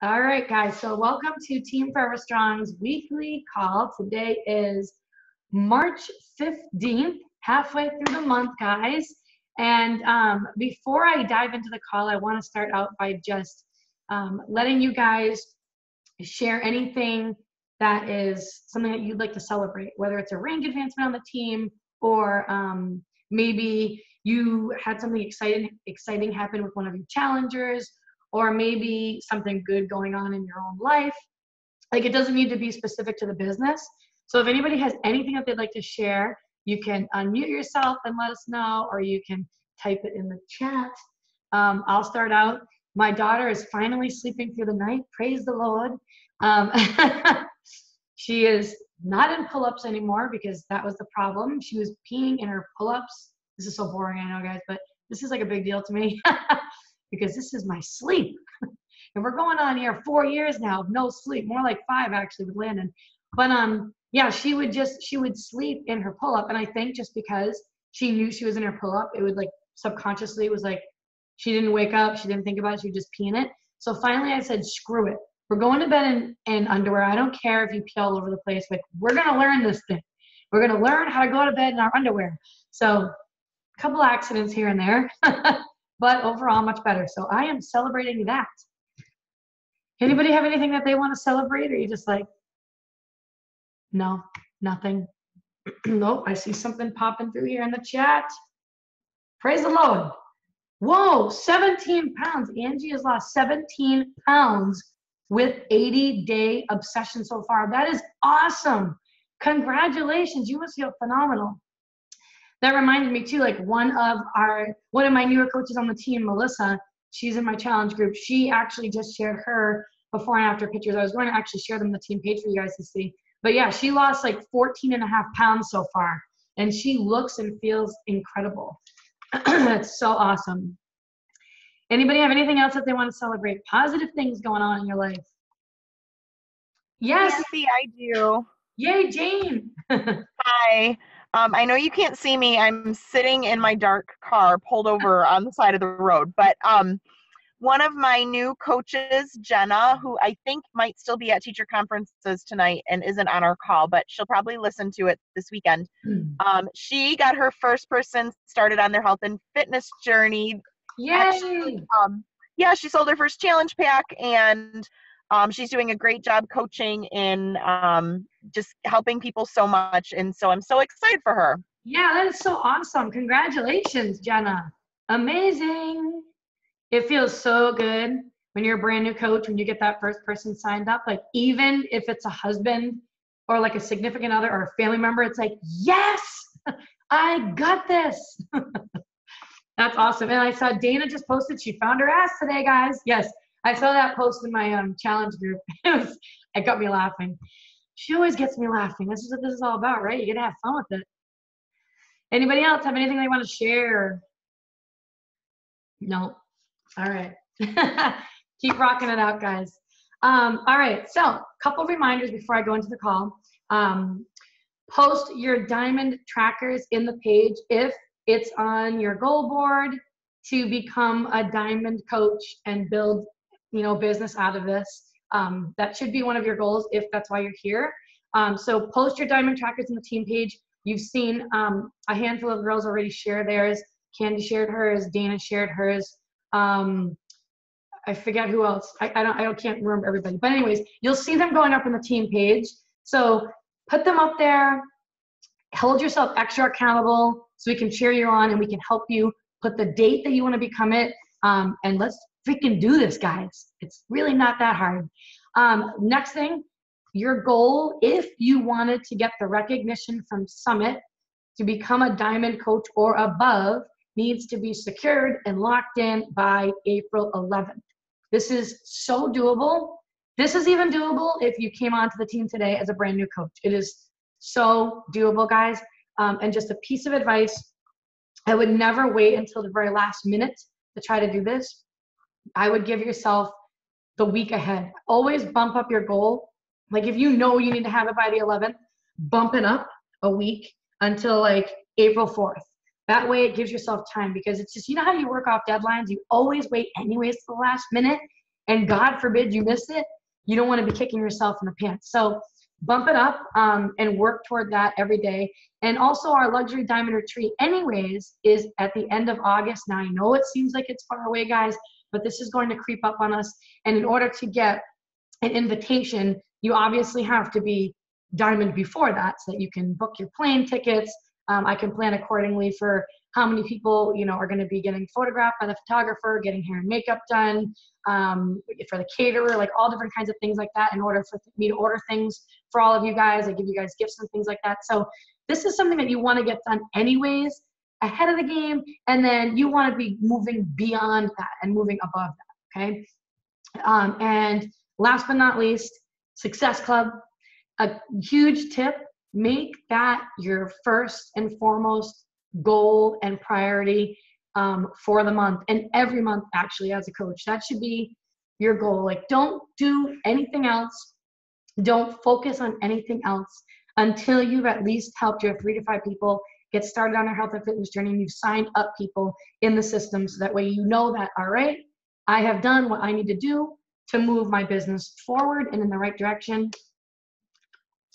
All right, guys. So welcome to Team Forever Strong's weekly call. Today is March 15th, halfway through the month, guys. And before I dive into the call, I want to start out by just letting you guys share anything that is something that you'd like to celebrate, whether it's a rank advancement on the team or maybe you had something exciting happen with one of your challengers, or maybe something good going on in your own life. Like, it doesn't need to be specific to the business. So if anybody has anything that they'd like to share, you can unmute yourself and let us know, or you can type it in the chat. I'll start out. My daughter is finally sleeping through the night. Praise the Lord. She is not in pull-ups anymore because that was the problem. She was peeing in her pull-ups. This is so boring, I know, guys, but this is like a big deal to me because this is my sleep. And we're going on here 4 years now of no sleep, more like 5 actually with Landon. But yeah, she would sleep in her pull-up. And I think just because she knew she was in her pull-up, it would like subconsciously, it was like, she didn't wake up, she didn't think about it, she would just pee in it. So finally I said, screw it. We're going to bed in underwear. I don't care if you pee all over the place. Like, we're gonna learn this thing. We're gonna learn how to go to bed in our underwear. So a couple accidents here and there, but overall much better. So I am celebrating that. Anybody have anything that they want to celebrate, or you just like, no, nothing? Nope, I see something popping through here in the chat. Praise the Lord. Whoa, 17 pounds. Angie has lost 17 pounds with 80-day obsession so far. That is awesome. Congratulations. You must feel phenomenal. That reminded me too, like one of my newer coaches on the team, Melissa, she's in my challenge group. She actually just shared her before and after pictures. I was going to actually share them on the team page for you guys to see. But yeah, she lost like 14.5 pounds so far. And she looks and feels incredible. That's so awesome. Anybody have anything else that they want to celebrate? Positive things going on in your life? Yes. Nancy, I do. Yay, Jane. Hi. I know you can't see me. I'm sitting in my dark car pulled over on the side of the road. But one of my new coaches, Jenna, who I think might still be at teacher conferences tonight and isn't on our call, but she'll probably listen to it this weekend. She got her first person started on their health and fitness journey. Yay. Actually, yeah, she sold her first challenge pack, and she's doing a great job coaching and just helping people so much. And so I'm so excited for her. Yeah, that is so awesome. Congratulations, Jenna. Amazing. It feels so good when you're a brand new coach, when you get that first person signed up. Like, even if it's a husband or like a significant other or a family member, it's like, yes, I got this. That's awesome. And I saw Dana just posted she found her ass today, guys. Yes, I saw that post in my challenge group. It got me laughing. She always gets me laughing. This is what this is all about, right? You gotta have fun with it. Anybody else have anything they want to share? No. All right. Keep rocking it out, guys. All right. So a couple reminders before I go into the call. Post your diamond trackers in the page if it's on your goal board to become a diamond coach and build, business out of this. That should be one of your goals if that's why you're here. So post your diamond trackers in the team page. You've seen a handful of girls already share theirs. Candy shared hers. Dana shared hers. I forget who else. I can't remember everybody. But anyways, you'll see them going up on the team page. So put them up there. Hold yourself extra accountable so we can cheer you on and we can help you put the date that you want to become it. And let's freaking do this, guys. It's really not that hard. Next thing, your goal, if you wanted to get the recognition from Summit to become a diamond coach or above, needs to be secured and locked in by April 11th. This is so doable. This is even doable if you came onto the team today as a brand new coach. It is so doable, guys. And just a piece of advice, I would never wait until the very last minute to try to do this. I would give yourself the week ahead. Always bump up your goal. Like, if you know you need to have it by the 11th, bump it up a week until like April 4th. That way it gives yourself time, because it's just, you know how you work off deadlines? You always wait anyways to the last minute. and God forbid you miss it, you don't want to be kicking yourself in the pants. So bump it up and work toward that every day. And also our luxury diamond retreat anyways is at the end of August. Now I know it seems like it's far away, guys, but this is going to creep up on us. And in order to get an invitation, you obviously have to be diamond before that so that you can book your plane tickets. I can plan accordingly for how many people, you know, are going to be getting photographed by the photographer, getting hair and makeup done, for the caterer, like all different kinds of things like that in order for me to order things for all of you guys. I give you guys gifts and things like that. So this is something that you want to get done anyways, ahead of the game, and then you want to be moving beyond that and moving above that, okay? And last but not least, Success Club. A huge tip, make that your first and foremost goal and priority for the month, and every month actually as a coach. That should be your goal. Like, don't do anything else. Don't focus on anything else until you've at least helped your 3 to 5 people get started on their health and fitness journey, and you've signed up people in the system, so that way you know that, all right, I have done what I need to do to move my business forward and in the right direction.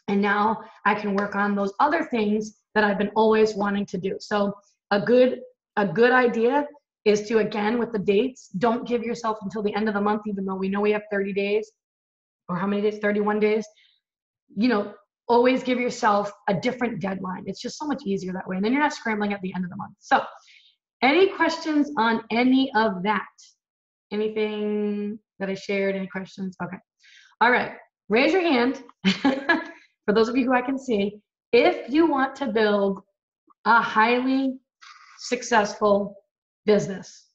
And now I can work on those other things that I've been always wanting to do. So a good idea is to, again, with the dates, don't give yourself until the end of the month, even though we know we have 30 days, or how many days, 31 days. You know, always give yourself a different deadline. It's just so much easier that way. And then you're not scrambling at the end of the month. So any questions on any of that? Anything that I shared, any questions? Okay. All right. Raise your hand. For those of you who I can see, if you want to build a highly successful business.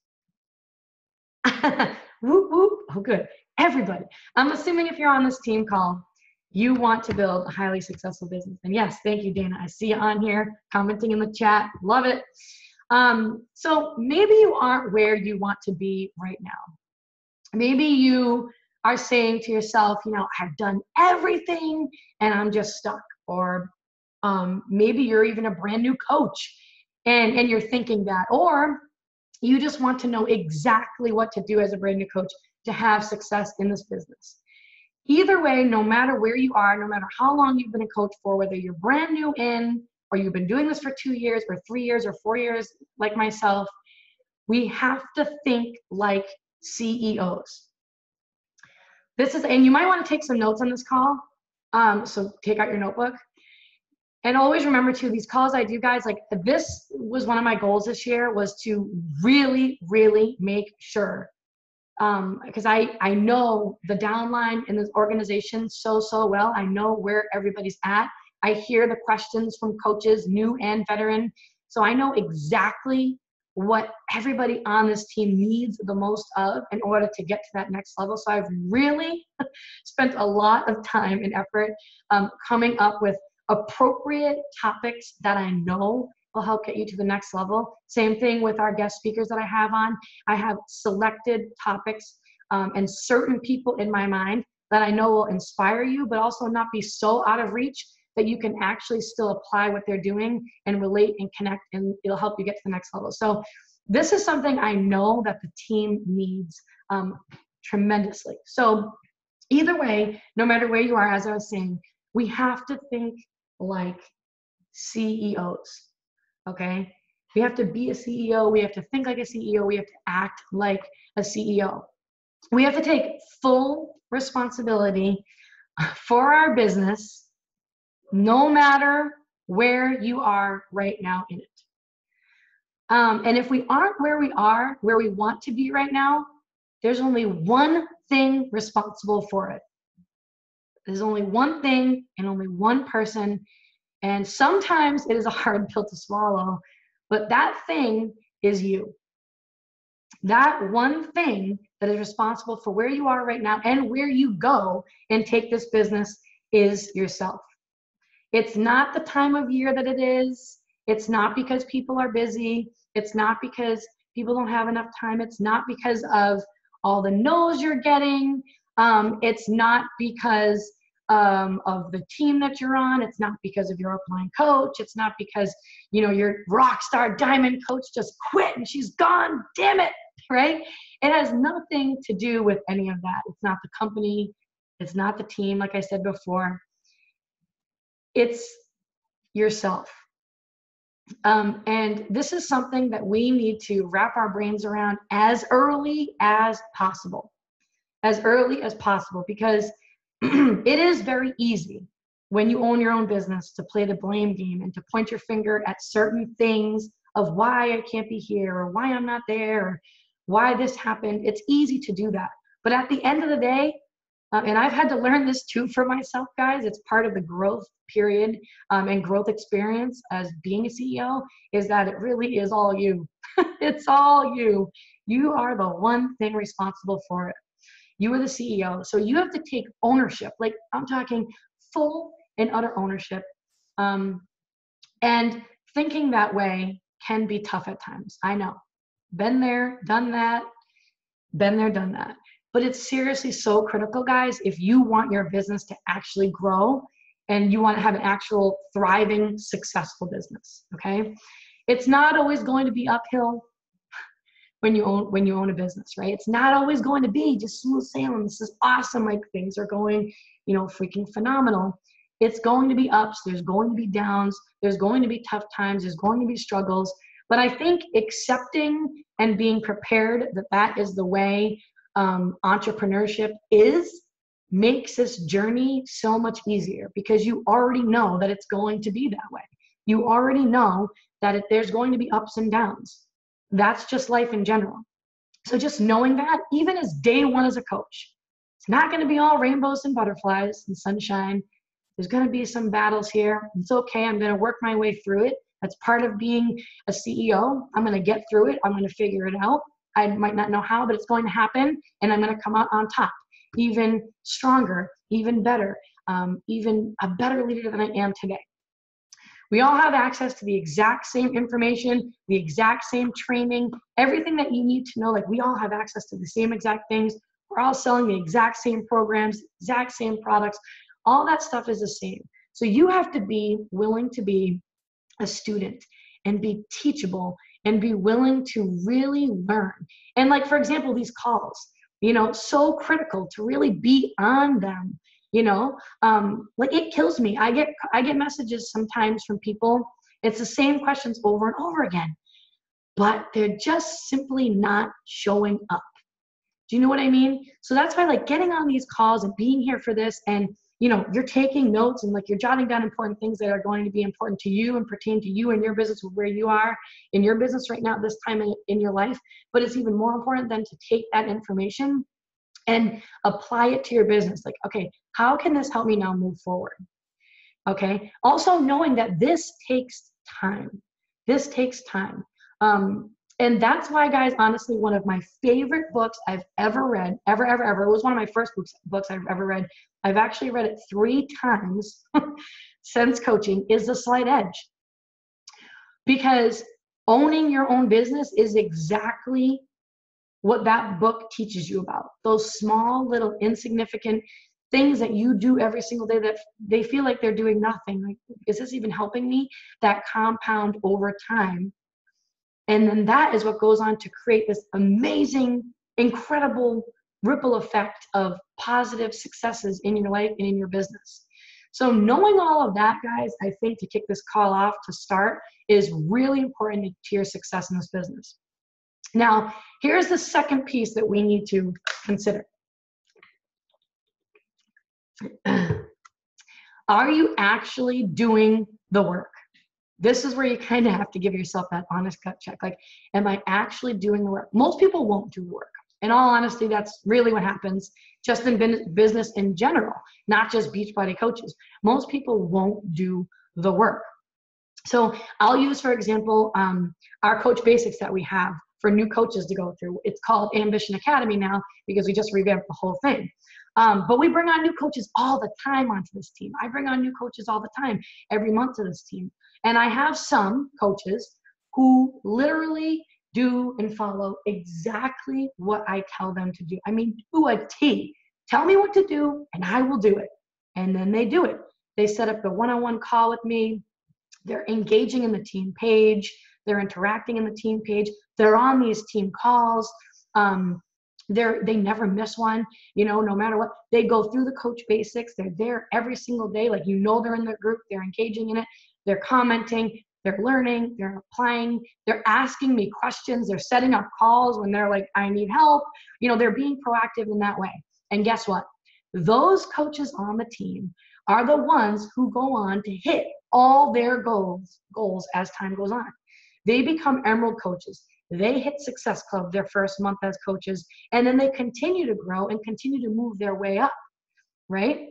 Whoop, whoop. Oh, good. Everybody. I'm assuming if you're on this team call, you want to build a highly successful business. And yes, thank you, Dana. I see you on here commenting in the chat. Love it. So maybe you aren't where you want to be right now. Maybe you are saying to yourself, you know, I've done everything and I'm just stuck. Or maybe you're even a brand new coach and you're thinking that. Or you just want to know exactly what to do as a brand new coach to have success in this business. Either way, no matter where you are, no matter how long you've been a coach for, whether you're brand new in, or you've been doing this for 2 years or 3 years or 4 years like myself, we have to think like CEOs. This is, and you might want to take some notes on this call. So take out your notebook. And always remember too, these calls I do, guys, like this was one of my goals this year, was to really, really make sure, because I know the downline in this organization so well. I know where everybody's at. I hear the questions from coaches, new and veteran. So I know exactly what everybody on this team needs the most of in order to get to that next level. So I've really spent a lot of time and effort coming up with appropriate topics that I know will help get you to the next level. Same thing with our guest speakers that I have on. I have selected topics and certain people in my mind that I know will inspire you, but also not be so out of reach that you can actually still apply what they're doing and relate and connect, and it'll help you get to the next level. So this is something I know that the team needs tremendously. So either way, no matter where you are, as I was saying, we have to think like CEOs, okay? We have to be a CEO. We have to think like a CEO. We have to act like a CEO. We have to take full responsibility for our business, no matter where you are right now in it. And if we aren't where we are, where we want to be right now, there's only one thing responsible for it. There's only one thing and only one person. And sometimes it is a hard pill to swallow, but that thing is you. That one thing that is responsible for where you are right now and where you go and take this business is yourself. It's not the time of year that it is. It's not because people are busy. It's not because people don't have enough time. It's not because of all the no's you're getting. It's not because of the team that you're on. It's not because of your upline coach. It's not because, you know, your rock star diamond coach just quit and she's gone. Damn it. right? It has nothing to do with any of that. It's not the company. It's not the team, like I said before. It's yourself. And this is something that we need to wrap our brains around as early as possible. As early as possible, because it is very easy when you own your own business to play the blame game and to point your finger at certain things of why I can't be here or why I'm not there or why this happened. It's easy to do that. But at the end of the day, and I've had to learn this too for myself, guys, it's part of the growth period and growth experience as being a CEO, is that it really is all you. It's all you. You are the one thing responsible for it. You are the CEO. So you have to take ownership. Like, I'm talking full and utter ownership. And thinking that way can be tough at times. I know. Been there, done that. Been there, done that. But it's seriously so critical, guys, if you want your business to actually grow and you want to have an actual thriving, successful business, okay? It's not always going to be uphill when you own a business, right? It's not always going to be just smooth sailing. This is awesome. Like, things are going, freaking phenomenal. It's going to be ups. There's going to be downs. There's going to be tough times. There's going to be struggles. But I think accepting and being prepared that that is the way entrepreneurship makes this journey so much easier, because you already know that it's going to be that way. You already know that there's going to be ups and downs. That's just life in general. So just knowing that, even as day one as a coach, it's not going to be all rainbows and butterflies and sunshine. There's going to be some battles here. It's okay. I'm going to work my way through it. That's part of being a CEO. I'm going to get through it. I'm going to figure it out. I might not know how, but it's going to happen, and I'm going to come out on top, even stronger, even better, even a better leader than I am today. We all have access to the exact same information, the exact same training, everything that you need to know. Like, we all have access to the same exact things. We're all selling the exact same programs, exact same products. All that stuff is the same. So you have to be willing to be a student and be teachable and be willing to really learn. And like, for example, these calls, so critical to really be on them. Like, it kills me. I get messages sometimes from people. It's the same questions over and over again, but they're just simply not showing up. Do you know what I mean? So that's why, like, getting on these calls and being here for this, and you're taking notes and like you're jotting down important things that are going to be important to you and pertain to you and your business, where you are in your business right now, this time in your life. But it's even more important than to take that information and apply it to your business. Like, okay, how can this help me now move forward? Okay. Also knowing that this takes time. This takes time. And that's why, guys, honestly, one of my favorite books I've ever read, ever, it was one of my first books I've ever read. I've actually read it 3 times since coaching, is The Slight Edge. Because owning your own business is exactly what that book teaches you about. Those small, little, insignificant things that you do every single day that they feel like they're doing nothing. Like, is this even helping me? That compound over time. And then that is what goes on to create this amazing, incredible ripple effect of positive successes in your life and in your business. So knowing all of that, guys, I think to kick this call off to start is really important to your success in this business. Now, here's the second piece that we need to consider. Are you actually doing the work? This is where you kind of have to give yourself that honest gut check. Like, am I actually doing the work? Most people won't do the work. In all honesty, that's really what happens just in business in general, not just Beachbody coaches. Most people won't do the work. So I'll use, for example, our Coach Basics that we have for new coaches to go through. It's called Ambition Academy now because we just revamped the whole thing. But we bring on new coaches all the time onto this team. I bring on new coaches all the time, every month to this team. And I have some coaches who literally do and follow exactly what I tell them to do. I mean, to a T. Tell me what to do and I will do it. And then they do it. They set up a one-on-one call with me. They're engaging in the team page. They're interacting in the team page. They're on these team calls. They never miss one, no matter what. They go through the coach basics. They're there every single day. Like, they're in the group, they're engaging in it, they're commenting, they're learning, they're applying, they're asking me questions, they're setting up calls when they're like, I need help. They're being proactive in that way. And guess what? Those coaches on the team are the ones who go on to hit all their goals as time goes on. They become Emerald coaches. They hit Success Club their first month as coaches, and then they continue to grow and continue to move their way up, right?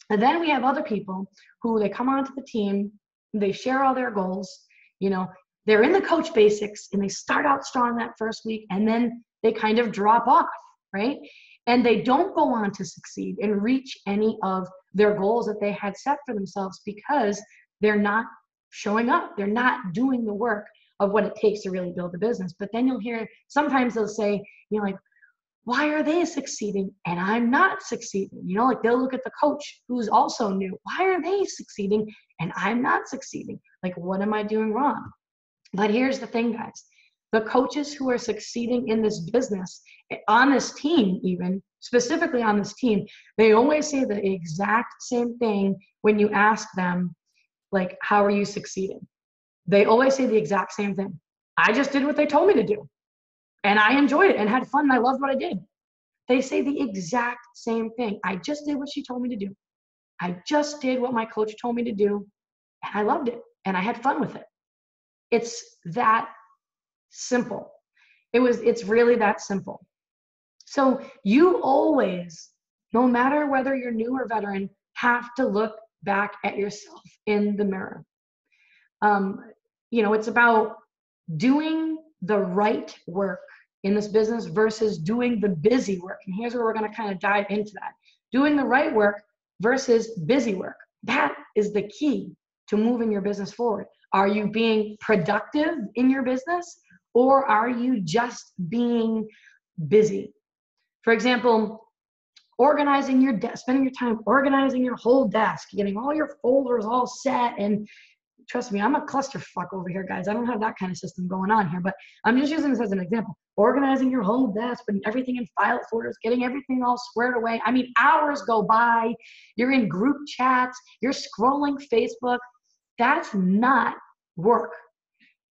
And then we have other people who they come onto the team, they share all their goals, they're in the coach basics and they start out strong that first week, and then they kind of drop off, right? And they don't go on to succeed and reach any of their goals that they had set for themselves because they're not showing up. They're not doing the work of what it takes to really build a business. But then you'll hear, sometimes they'll say, like, why are they succeeding and I'm not succeeding? Like, they'll look at the coach who's also new. Why are they succeeding and I'm not succeeding? Like, what am I doing wrong? But here's the thing, guys. The coaches who are succeeding in this business, on this team even, specifically on this team, they always say the exact same thing when you ask them, like, how are you succeeding? They always say the exact same thing. I just did what they told me to do. And I enjoyed it and had fun and I loved what I did. They say the exact same thing. I just did what she told me to do. I just did what my coach told me to do. And I loved it. And I had fun with it. It's that simple. It's really that simple. So you always, no matter whether you're new or veteran, have to look back at yourself in the mirror. It's about doing the right work in this business versus doing the busy work. And here's where we're going to kind of dive into that. Doing the right work versus busy work. That is the key to moving your business forward. Are you being productive in your business, or are you just being busy? For example, organizing your desk, spending your time organizing your whole desk, getting all your folders all set. And trust me, I'm a clusterfuck over here, guys. I don't have that kind of system going on here, but I'm just using this as an example. Organizing your whole desk, putting everything in file folders, getting everything all squared away. I mean, hours go by. You're in group chats. You're scrolling Facebook. That's not work.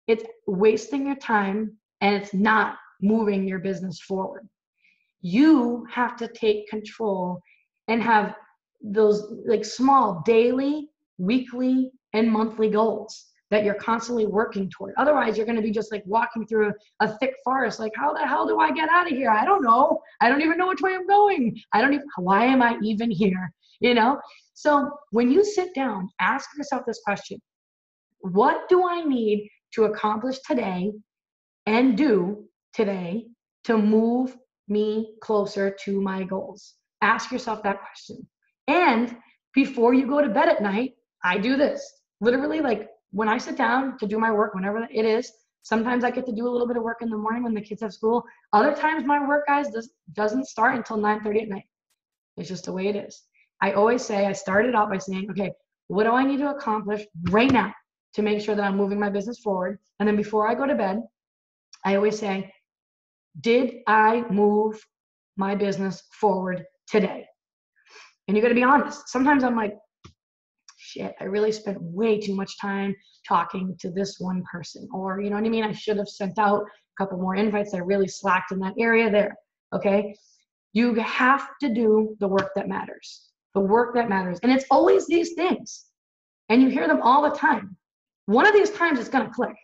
It's wasting your time, and it's not moving your business forward. You have to take control and have those like small daily, weekly, and monthly goals that you're constantly working toward. Otherwise, you're going to be just like walking through a thick forest. Like, how the hell do I get out of here? I don't know. I don't even know which way I'm going. Why am I even here? So when you sit down, ask yourself this question: what do I need to accomplish today and do today to move me closer to my goals? Ask yourself that question. And before you go to bed at night, I do this. Literally, like, when I sit down to do my work, whenever it is, sometimes I get to do a little bit of work in the morning when the kids have school. Other times my work, guys, doesn't start until 9:30 at night. It's just the way it is. I always say, I started out by saying, okay, what do I need to accomplish right now to make sure that I'm moving my business forward? And then before I go to bed, I always say, did I move my business forward today? And you got to be honest. Sometimes I'm like, shit, I really spent way too much time talking to this one person. Or, you know what I mean? I should have sent out a couple more invites. I really slacked in that area there. Okay. You have to do the work that matters. The work that matters. And it's always these things. And you hear them all the time. One of these times it's going to click.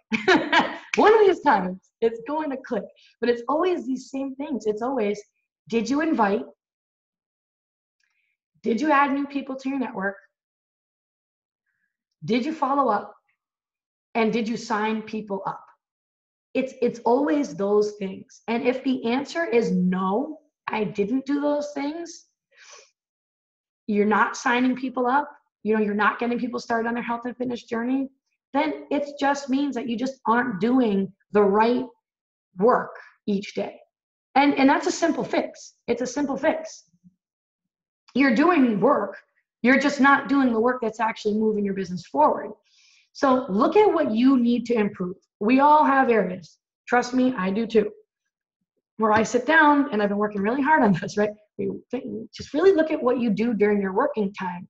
One of these times it's going to click. But it's always these same things. It's always, did you invite? Did you add new people to your network? Did you follow up? And did you sign people up? It's always those things. And if the answer is no, I didn't do those things, you're not signing people up, you're not getting people started on their health and fitness journey, then it just means that you just aren't doing the right work each day. And that's a simple fix. It's a simple fix. You're doing work. You're just not doing the work that's actually moving your business forward. So look at what you need to improve. We all have areas. Trust me, I do too. Where I sit down, and I've been working really hard on this, right? Just really look at what you do during your working time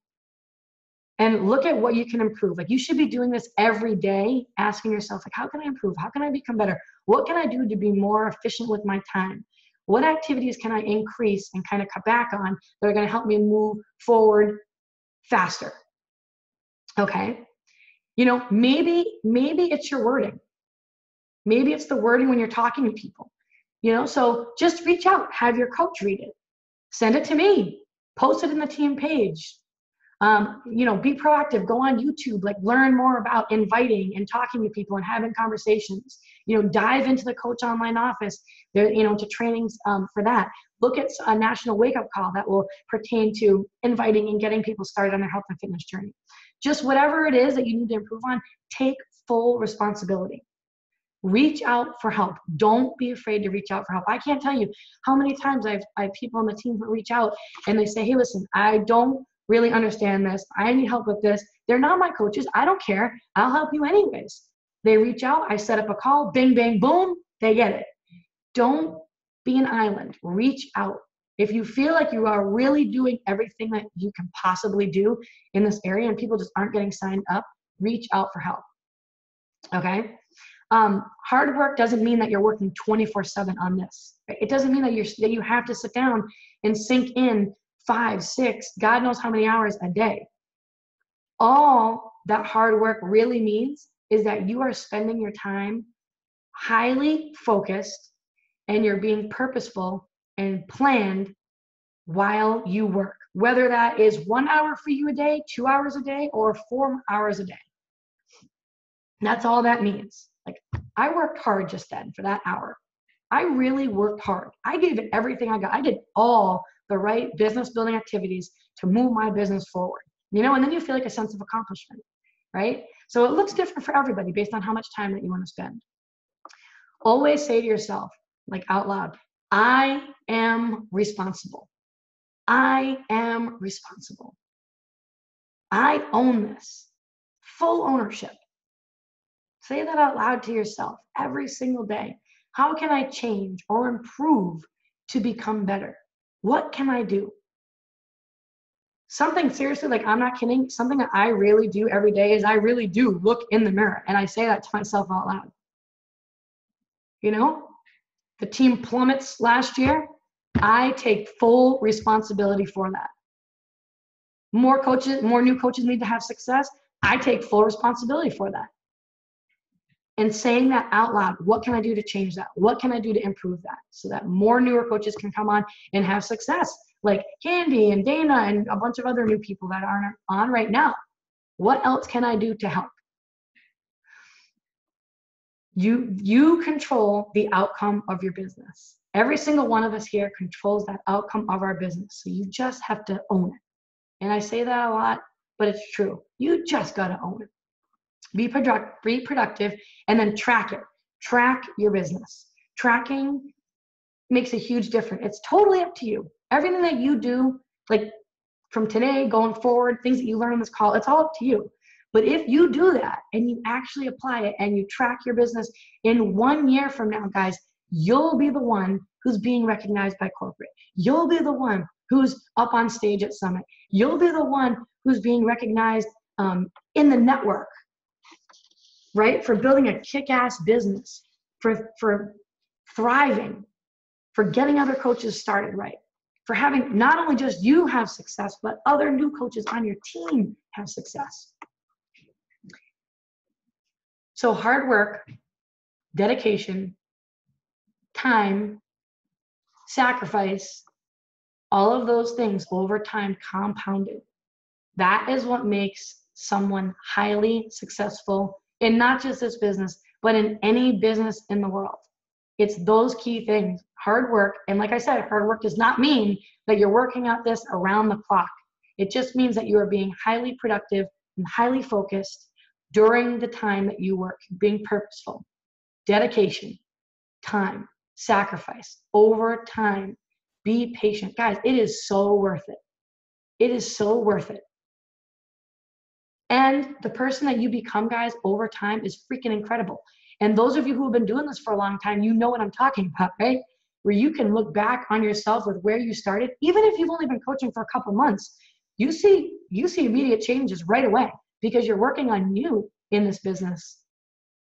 and look at what you can improve. Like, you should be doing this every day, asking yourself, like, how can I improve? How can I become better? What can I do to be more efficient with my time? What activities can I increase and kind of cut back on that are going to help me move forward faster? Okay. Maybe it's your wording. Maybe it's the wording when you're talking to people. So just reach out, have your coach read it, send it to me, post it in the team page. Be proactive, go on YouTube, like learn more about inviting and talking to people and having conversations. Dive into the Coach Online office, there, to trainings for that. Look at a national wake-up call that will pertain to inviting and getting people started on their health and fitness journey. Just whatever it is that you need to improve on, take full responsibility. Reach out for help. Don't be afraid to reach out for help. I can't tell you how many times I have people on the team who reach out and they say, hey, listen, I don't really understand this. I need help with this. They're not my coaches. I don't care. I'll help you anyways. They reach out. I set up a call. Bing, bang, boom. They get it. Don't be an island. Reach out. If you feel like you are really doing everything that you can possibly do in this area and people just aren't getting signed up, reach out for help. Okay? Hard work doesn't mean that you're working 24/7 on this. Right? It doesn't mean that you have to sit down and sink in 5, 6, God knows how many hours a day. All that hard work really means is that you are spending your time highly focused and you're being purposeful and planned while you work. Whether that is 1 hour for you a day, 2 hours a day, or 4 hours a day. That's all that means. Like, I worked hard just then for that hour. I really worked hard. I gave it everything I got. I did all the right business building activities to move my business forward, and then you feel like a sense of accomplishment, right? So it looks different for everybody based on how much time that you want to spend. Always say to yourself, like out loud, I am responsible. I am responsible. I own this. Full ownership. Say that out loud to yourself every single day. How can I change or improve to become better? What can I do? Something seriously, like, I'm not kidding, something that I really do every day is I really do look in the mirror and I say that to myself out loud. The team plummets last year. I take full responsibility for that. More new coaches need to have success. I take full responsibility for that. And saying that out loud, what can I do to change that? What can I do to improve that so that more newer coaches can come on and have success? Like Candy and Dana and a bunch of other new people that aren't on right now. What else can I do to help? You control the outcome of your business. Every single one of us here controls that outcome of our business. So you just have to own it. And I say that a lot, but it's true. You just got to own it. Be productive, and then track it. Track your business. Tracking makes a huge difference. It's totally up to you. Everything that you do, like from today going forward, things that you learn on this call, it's all up to you. But if you do that and you actually apply it and you track your business, in 1 year from now, guys, you'll be the one who's being recognized by corporate. You'll be the one who's up on stage at Summit. You'll be the one who's being recognized in the network, right? For building a kick-ass business, for thriving, for getting other coaches started right, for having not only just you have success, but other new coaches on your team have success. So hard work, dedication, time, sacrifice, all of those things over time compounded. That is what makes someone highly successful in not just this business, but in any business in the world. It's those key things, hard work. And like I said, hard work does not mean that you're working at this around the clock. It just means that you are being highly productive and highly focused during the time that you work, being purposeful. Dedication, time, sacrifice, over time. Be patient. Guys, it is so worth it. It is so worth it. And the person that you become, guys, over time is freaking incredible. And those of you who have been doing this for a long time, you know what I'm talking about, right? Where you can look back on yourself with where you started, even if you've only been coaching for a couple months, you see immediate changes right away because you're working on you in this business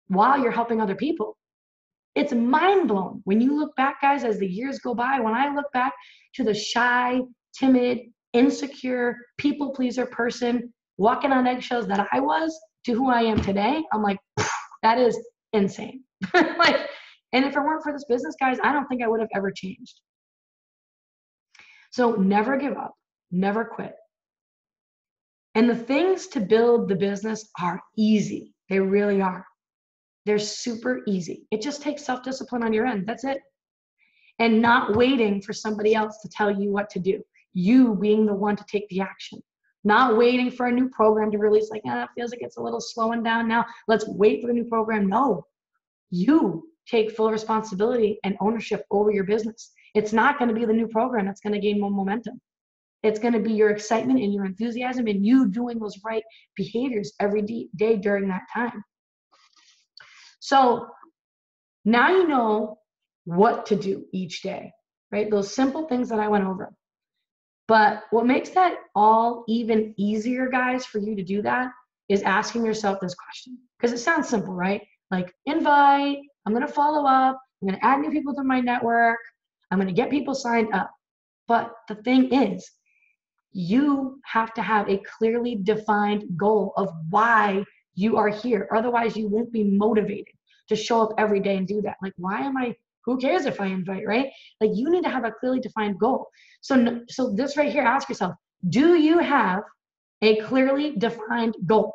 while you're helping other people. It's mind blowing when you look back, guys, as the years go by. When I look back to the shy, timid, insecure, people pleaser person walking on eggshells that I was to who I am today, I'm like, that is insane. Like, and if it weren't for this business, guys, I don't think I would have ever changed. So never give up, never quit. And the things to build the business are easy. They really are. They're super easy. It just takes self-discipline on your end. That's it. And not waiting for somebody else to tell you what to do. You being the one to take the action. Not waiting for a new program to release, like, it feels like it's a little slowing down now. Let's wait for the new program. No. You take full responsibility and ownership over your business. It's not going to be the new program that's going to gain more momentum. It's going to be your excitement and your enthusiasm and you doing those right behaviors every day during that time. So now you know what to do each day, right? Those simple things that I went over. But what makes that all even easier, guys, for you to do that is asking yourself this question. Because it sounds simple, right? Like, invite, I'm going to follow up, I'm going to add new people to my network, I'm going to get people signed up. But the thing is, you have to have a clearly defined goal of why you are here. Otherwise, you won't be motivated to show up every day and do that. Like, who cares if I invite, right? Like, you need to have a clearly defined goal. So this right here, ask yourself, do you have a clearly defined goal?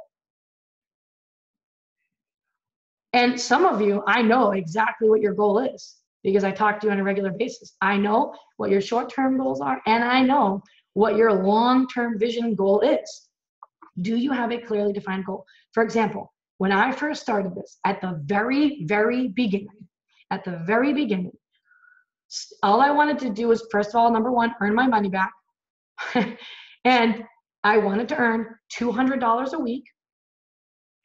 And some of you, I know exactly what your goal is because I talk to you on a regular basis. I know what your short-term goals are, and I know what your long-term vision goal is. Do you have a clearly defined goal? For example, when I first started this, at the very, very beginning, all I wanted to do was, first of all, number one, earn my money back. And I wanted to earn $200 a week.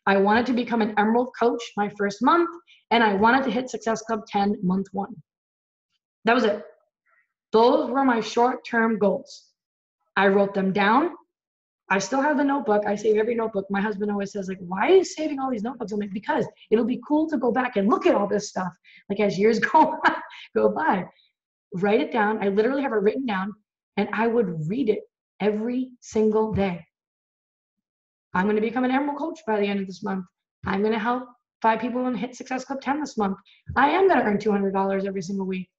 I wanted to become an Emerald coach my first month, and I wanted to hit Success Club 10 month one. That was it. Those were my short-term goals. I wrote them down. I still have the notebook. I save every notebook. My husband always says, like, why are you saving all these notebooks? I'm like, because it'll be cool to go back and look at all this stuff, like, as years go by. Write it down. I literally have it written down, and I would read it every single day. I'm going to become an Emerald coach by the end of this month. I'm going to help 5 people and hit Success Club 10 this month. I am going to earn $200 every single week.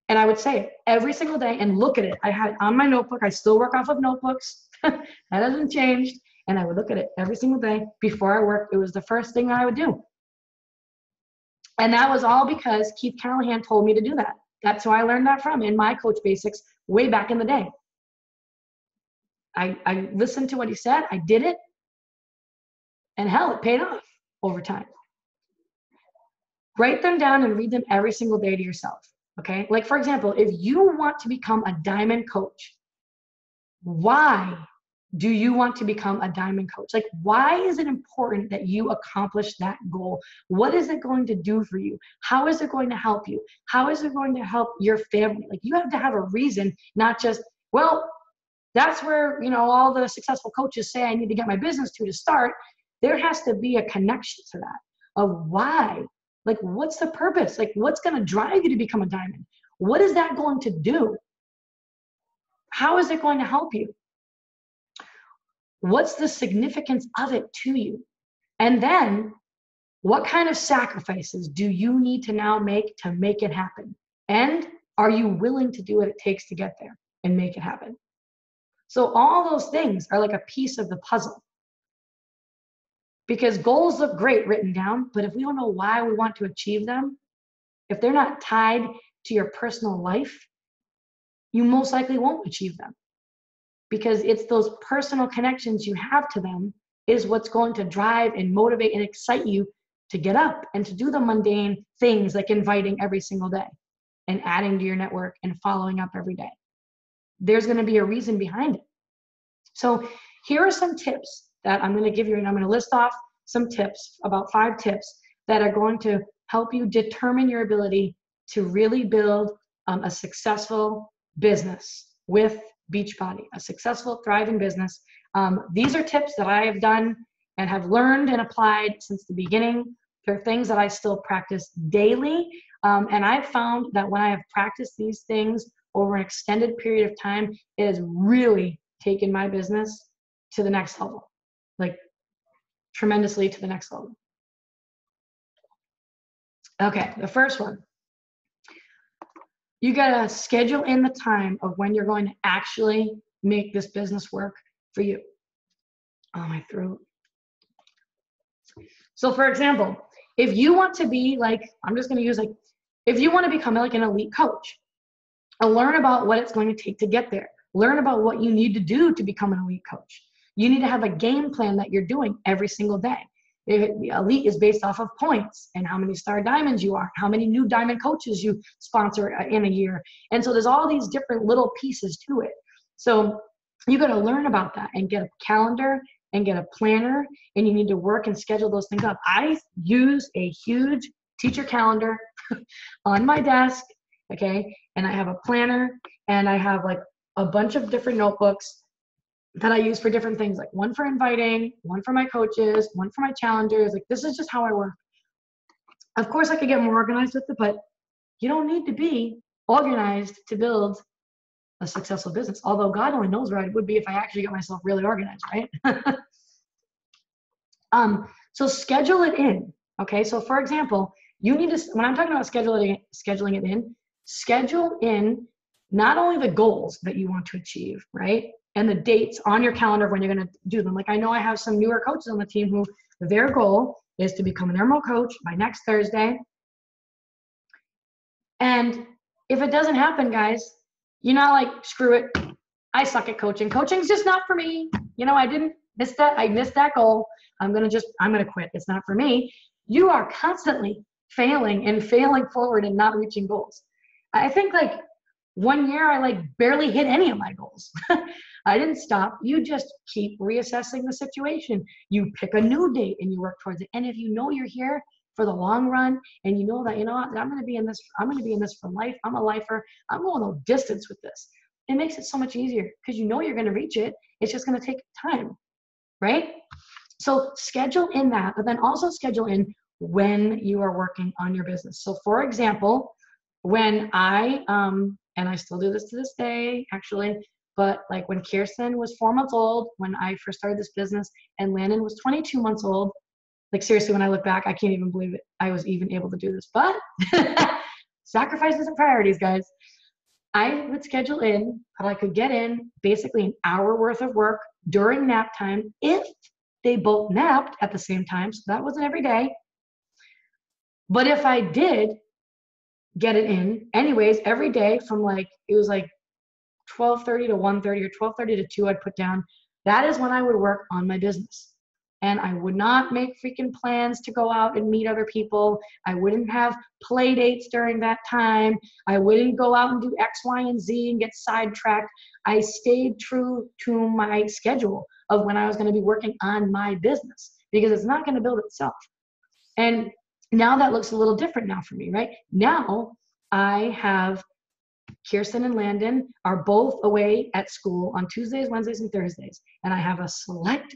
And I would say it every single day and look at it. I had it on my notebook. I still work off of notebooks. That hasn't changed. And I would look at it every single day before I worked. It was the first thing that I would do. And that was all because Keith Callahan told me to do that. That's who I learned that from in my Coach Basics way back in the day. I listened to what he said. I did it. And hell, it paid off over time. Write them down and read them every single day to yourself. Okay? Like, for example, if you want to become a diamond coach, why do you want to become a diamond coach? Like, why is it important that you accomplish that goal? What is it going to do for you? How is it going to help you? How is it going to help your family? Like, you have to have a reason, not just, well, that's where, all the successful coaches say I need to get my business to start. There has to be a connection to that of why. Like, what's the purpose? Like, what's going to drive you to become a diamond? What is that going to do? How is it going to help you? What's the significance of it to you? And then, what kind of sacrifices do you need to now make to make it happen? And are you willing to do what it takes to get there and make it happen? So all those things are like a piece of the puzzle. Because goals look great written down, but if we don't know why we want to achieve them, if they're not tied to your personal life, you most likely won't achieve them. Because it's those personal connections you have to them is what's going to drive and motivate and excite you to get up and to do the mundane things like inviting every single day and adding to your network and following up every day. There's going to be a reason behind it. So Here are some tips that I'm going to give you, and I'm going to list off some tips, about 5 tips that are going to help you determine your ability to really build a successful business with Beachbody, a successful, thriving business. These are tips that I have done and have learned and applied since the beginning. They're things that I still practice daily. And I've found that when I have practiced these things over an extended period of time, it has really taken my business to the next level, like tremendously to the next level. Okay, the first one. You gotta schedule in the time of when you're going to actually make this business work for you. Oh, my throat. So for example, if you want to be like, I'm just gonna use like, if you want to become like an elite coach, learn about what it's going to take to get there. Learn about what you need to do to become an elite coach. You need to have a game plan that you're doing every single day. Elite is based off of points and how many star diamonds you are, how many new diamond coaches you sponsor in a year. And so there's all these different little pieces to it. So you got to learn about that and get a calendar and get a planner, and you need to work and schedule those things up. I use a huge teacher calendar on my desk, okay? And I have a planner, and I have like a bunch of different notebooks that I use for different things, like one for inviting, one for my coaches, one for my challengers. Like, this is just how I work. Of course, I could get more organized with it, but you don't need to be organized to build a successful business. Although God only knows where I would be if I actually got myself really organized, right? So schedule it in, okay? So for example, you need to, when I'm talking about scheduling it in, schedule in not only the goals that you want to achieve, right? And the dates on your calendar when you're going to do them. Like, I know I have some newer coaches on the team who their goal is to become an Emerald coach by next Thursday. And if it doesn't happen, guys, you're not like, screw it, I suck at coaching. Coaching's just not for me. You know, I missed that goal. I'm going to quit. It's not for me. You are constantly failing and failing forward and not reaching goals. I think like 1 year I like barely hit any of my goals. I didn't stop. You just keep reassessing the situation. You pick a new date and you work towards it. And if you know you're here for the long run, and you know that, you know what, I'm going to be in this for life. I'm a lifer. I'm going the distance with this. It makes it so much easier because you know you're going to reach it. It's just going to take time, right? So schedule in that, but then also schedule in when you are working on your business. So for example, when I, and I still do this to this day, actually, but like when Kirsten was 4 months old, when I first started this business, and Landon was 22 months old, like seriously, when I look back, I can't even believe it. I was even able to do this, but sacrifices and priorities, guys. I would schedule in that I could get in basically an hour worth of work during nap time if they both napped at the same time. So that wasn't every day. But if I did get it in anyways, every day from like, it was like 12:30 to 1:30 or 12:30 to 2, I'd put down, that is when I would work on my business. And I would not make freaking plans to go out and meet other people. I wouldn't have play dates during that time. I wouldn't go out and do X, Y, and Z and get sidetracked. I stayed true to my schedule of when I was going to be working on my business, because it's not going to build itself. And now that looks a little different now for me, right? Now I have Kirsten and Landon are both away at school on Tuesdays, Wednesdays, and Thursdays. And I have a select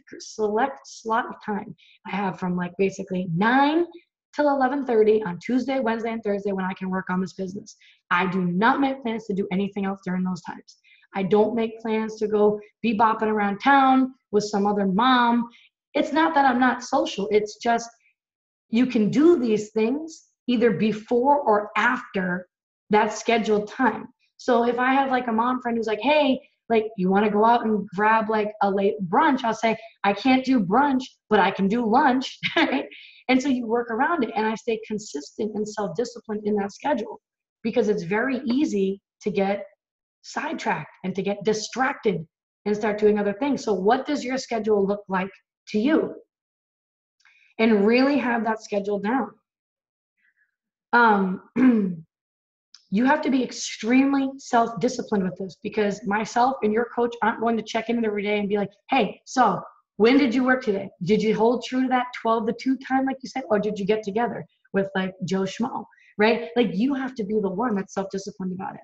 slot of time. I have from like basically 9 till 11:30 on Tuesday, Wednesday, and Thursday when I can work on this business. I do not make plans to do anything else during those times. I don't make plans to go be bopping around town with some other mom. It's not that I'm not social. It's just you can do these things either before or after that scheduled time. So if I have like a mom friend who's like, hey, like, you want to go out and grab like a late brunch? I'll say, I can't do brunch, but I can do lunch. Right? And so you work around it, and I stay consistent and self-disciplined in that schedule, because it's very easy to get sidetracked and to get distracted and start doing other things. So what does your schedule look like to you? And really have that schedule down. You have to be extremely self-disciplined with this, because myself and your coach aren't going to check in every day and be like, hey, so when did you work today? Did you hold true to that 12 to 2 time, like you said, or did you get together with like Joe Schmo, right? Like you have to be the one that's self-disciplined about it.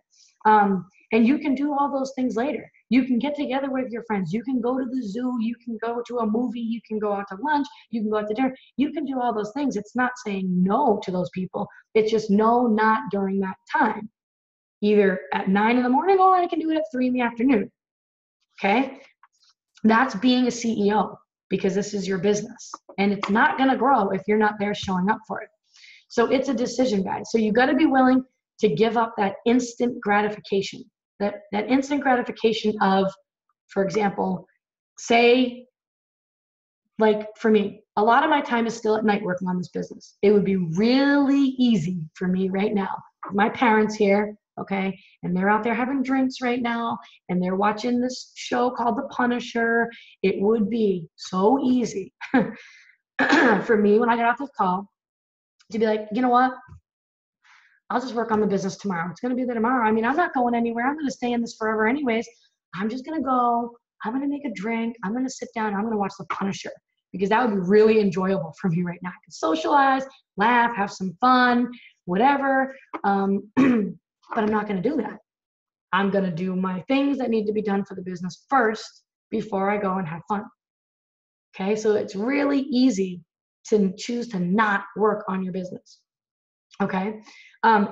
And you can do all those things later. You can get together with your friends. You can go to the zoo. You can go to a movie. You can go out to lunch. You can go out to dinner. You can do all those things. It's not saying no to those people. It's just no, not during that time. Either at 9 in the morning, or I can do it at 3 in the afternoon. Okay? That's being a CEO, because this is your business. And it's not going to grow if you're not there showing up for it. So it's a decision, guys. So you got to be willing to give up that instant gratification. That instant gratification of, for example, say, like for me, a lot of my time is still at night working on this business. It would be really easy for me right now. My parents here, okay, and they're out there having drinks right now, and they're watching this show called The Punisher. It would be so easy for me when I got off this call to be like, you know what? I'll just work on the business tomorrow. It's going to be there tomorrow. I mean, I'm not going anywhere. I'm going to stay in this forever anyways. I'm just going to go. I'm going to make a drink. I'm going to sit down. I'm going to watch The Punisher, because that would be really enjoyable for me right now. I can socialize, laugh, have some fun, whatever. But I'm not going to do that. I'm going to do my things that need to be done for the business first before I go and have fun. Okay, so it's really easy to choose to not work on your business. Okay,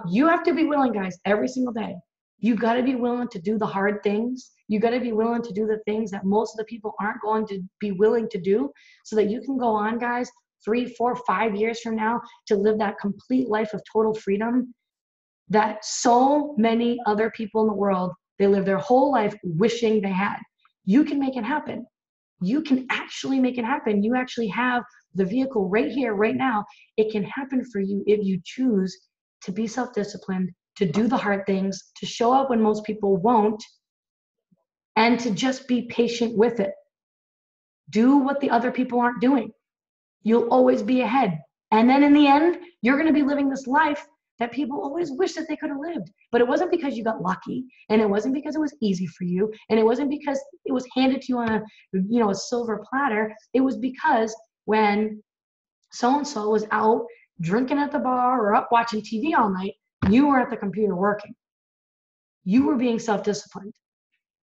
you have to be willing, guys, every single day. You got to be willing to do the hard things. You got to be willing to do the things that most of the people aren't going to be willing to do, so that you can go on, guys, 3, 4, 5 years from now to live that complete life of total freedom that so many other people in the world, they live their whole life wishing they had. You can make it happen. You can actually make it happen. You actually have the vehicle right here, right now. It can happen for you if you choose to be self-disciplined, to do the hard things, to show up when most people won't, and to just be patient with it. Do what the other people aren't doing. You'll always be ahead. And then in the end, you're going to be living this life that people always wish that they could have lived. But it wasn't because you got lucky, and it wasn't because it was easy for you, and it wasn't because it was handed to you on a silver platter. It was because when so-and-so was out drinking at the bar or up watching TV all night, you were at the computer working. You were being self-disciplined,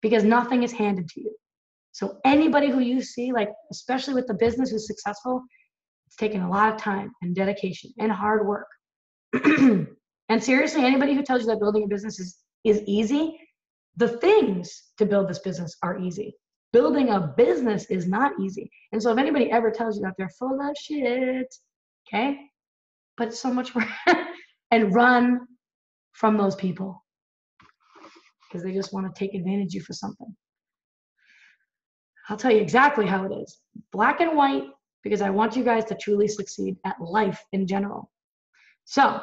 because nothing is handed to you. So anybody who you see, like especially with the business who's successful, it's taken a lot of time and dedication and hard work. And seriously, anybody who tells you that building a business is easy, the things to build this business are easy. Building a business is not easy. And so if anybody ever tells you that, they're full of shit, okay? But it's so much work. And run from those people, because they just want to take advantage of you for something. I'll tell you exactly how it is. Black and white, because I want you guys to truly succeed at life in general. So,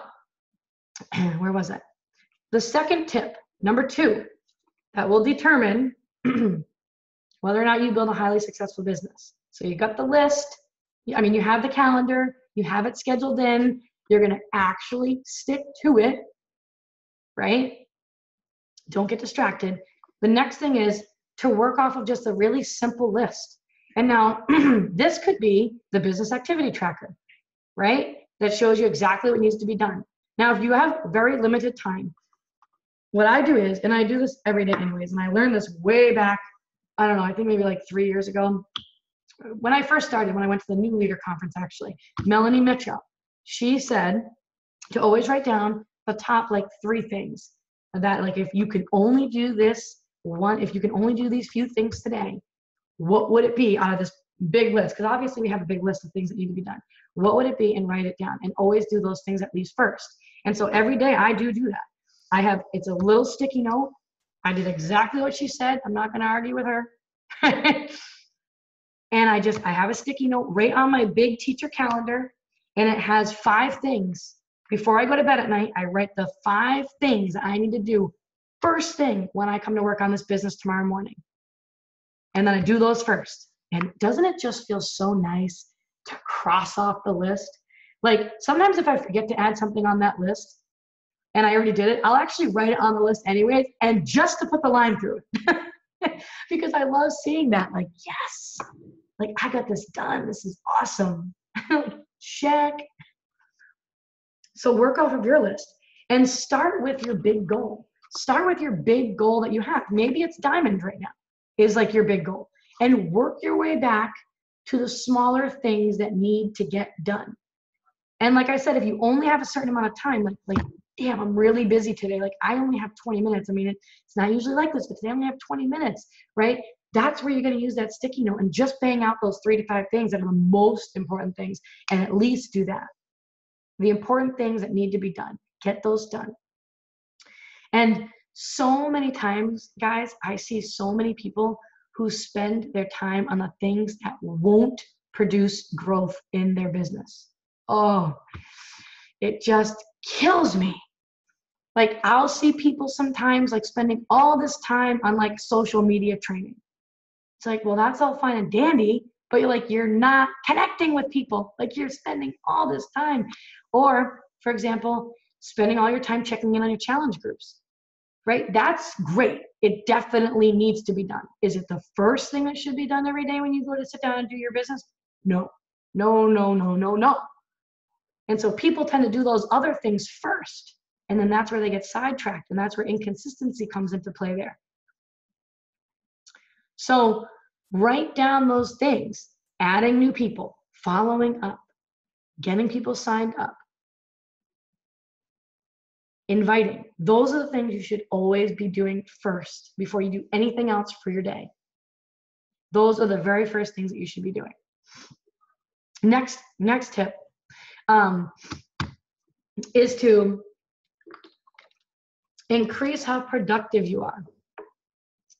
where was it? The second tip, number 2, that will determine whether or not you build a highly successful business. So you got the list. You have the calendar. You have it scheduled in. You're going to actually stick to it, right? Don't get distracted. The next thing is to work off of just a really simple list. And now this could be the business activity tracker, right? That shows you exactly what needs to be done. Now, if you have very limited time, what I do is, and I do this every day anyways, and I learned this way back, I don't know, I think maybe like 3 years ago. When I first started, when I went to the New Leader Conference, actually, Melanie Mitchell, she said to always write down the top like 3 things that, like, if you could only do this one, if you can only do these few things today, what would it be out of this big list? Because obviously we have a big list of things that need to be done. What would it be? And write it down, and always do those things at least first. And so every day I do that. It's a little sticky note. I did exactly what she said. I'm not going to argue with her. And I have a sticky note right on my big teacher calendar, and it has 5 things. Before I go to bed at night, I write the 5 things I need to do first thing when I come to work on this business tomorrow morning. And then I do those first. And doesn't it just feel so nice to cross off the list? Like sometimes if I forget to add something on that list, and I already did it, I'll actually write it on the list anyways, and just to put the line through it. Because I love seeing that, like, yes, like I got this done. This is awesome. Check. So work off of your list and start with your big goal. Start with your big goal that you have. Maybe it's diamond right now is like your big goal, and work your way back to the smaller things that need to get done. And like I said, if you only have a certain amount of time, like damn, I'm really busy today. Like I only have 20 minutes. I mean, it's not usually like this, but today I only have 20 minutes, right? That's where you're going to use that sticky note and just bang out those 3 to 5 things that are the most important things, and at least do that. The important things that need to be done, get those done. And so many times, guys, I see so many people who spend their time on the things that won't produce growth in their business. Oh, it just kills me. Like I'll see people sometimes like spending all this time on like social media training. It's like, well, that's all fine and dandy, but you're not connecting with people. Like you're spending all this time. Or, for example, spending all your time checking in on your challenge groups, right? That's great. It definitely needs to be done. Is it the first thing that should be done every day when you go to sit down and do your business? No, no, no, no, no, no. And so people tend to do those other things first. And then that's where they get sidetracked. And that's where inconsistency comes into play there. So write down those things: adding new people, following up, getting people signed up, inviting. Those are the things you should always be doing first before you do anything else for your day. Those are the very first things that you should be doing. Next tip is to increase how productive you are.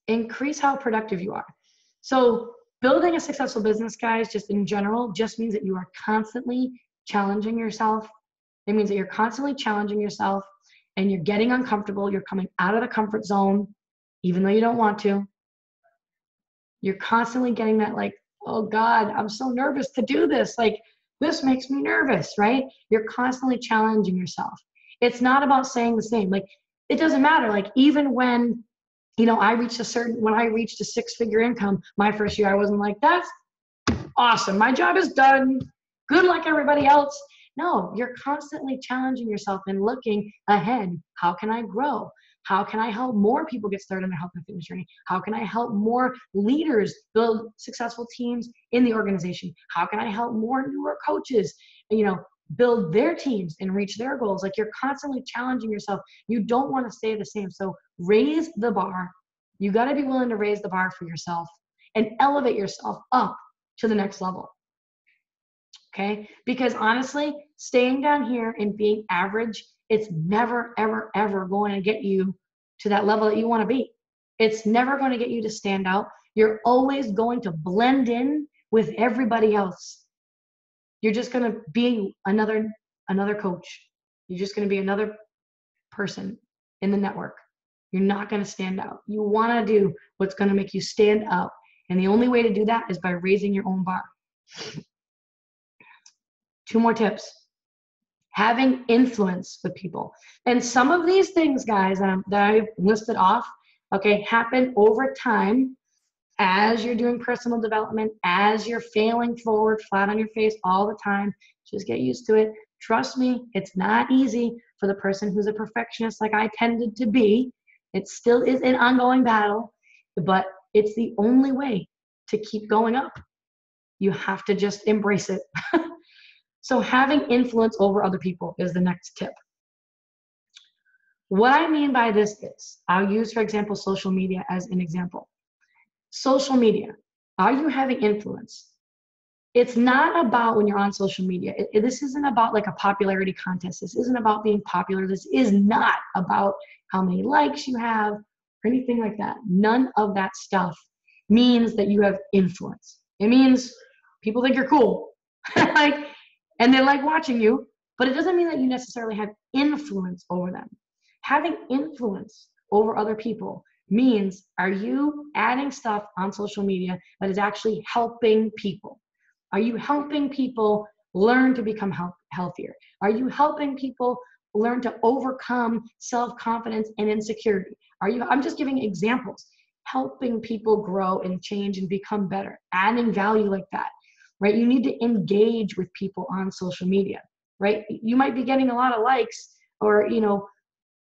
Increase how productive you are. So building a successful business, guys, just in general, just means that you are constantly challenging yourself. It means that you're constantly challenging yourself and you're getting uncomfortable. You're coming out of the comfort zone, even though you don't want to. You're constantly getting that like, oh God, I'm so nervous to do this. Like, this makes me nervous, right? You're constantly challenging yourself. It's not about saying the same. Like, it doesn't matter. Like, even when, when I reached a 6-figure income, my first year, I wasn't like, that's awesome. My job is done. Good luck, everybody else. No, you're constantly challenging yourself and looking ahead. How can I grow? How can I help more people get started on their health and fitness journey? How can I help more leaders build successful teams in the organization? How can I help more newer coaches, build their teams and reach their goals? Like, you're constantly challenging yourself. You don't want to stay the same. So raise the bar. You got to be willing to raise the bar for yourself and elevate yourself up to the next level. Okay? Because honestly, staying down here and being average, it's never, ever, ever going to get you to that level that you want to be. It's never going to get you to stand out. You're always going to blend in with everybody else. You're just going to be another coach. You're just going to be another person in the network. You're not going to stand out. You want to do what's going to make you stand out. And the only way to do that is by raising your own bar. 2 more tips. Having influence with people. And some of these things, guys, that I've listed off, okay, happen over time as you're doing personal development, as you're failing forward, flat on your face all the time. Just get used to it. Trust me, it's not easy for the person who's a perfectionist like I tended to be. It still is an ongoing battle, but it's the only way to keep going up. You have to just embrace it. So having influence over other people is the next tip. What I mean by this is, I'll use, for example, social media as an example. Social media, are you having influence? It's not about when you're on social media. This isn't about like a popularity contest. This isn't about being popular. This is not about how many likes you have or anything like that. None of that stuff means that you have influence. It means people think you're cool. And they like watching you, but it doesn't mean that you necessarily have influence over them. Having influence over other people means, are you adding stuff on social media that is actually helping people? Are you helping people learn to become healthier? Are you helping people learn to overcome self-confidence and insecurity? I'm just giving examples, helping people grow and change and become better, adding value like that, right? You need to engage with people on social media, right? You might be getting a lot of likes or,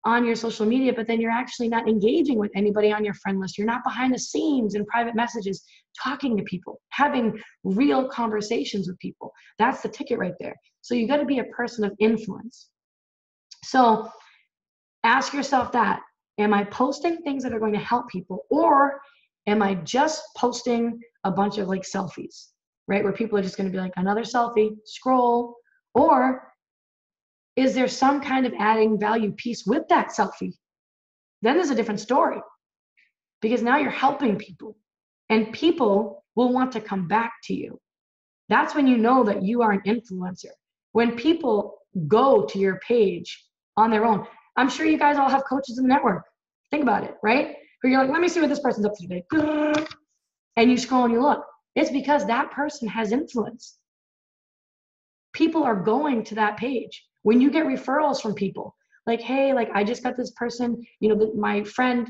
on your social media, but then you're actually not engaging with anybody on your friend list. You're not behind the scenes in private messages, talking to people, having real conversations with people. That's the ticket right there. So you got to be a person of influence. So ask yourself that, am I posting things that are going to help people, or am I just posting a bunch of like selfies, right? Where people are just going to be like, another selfie, scroll, or is there some kind of adding value piece with that selfie? Then there's a different story, because now you're helping people and people will want to come back to you. That's when you know that you are an influencer. When people go to your page on their own. I'm sure you guys all have coaches in the network. Think about it, right? Where you're like, let me see what this person's up to today. And you scroll and you look. It's because that person has influence. People are going to that page. When you get referrals from people, like, hey, like I just got this person, my friend,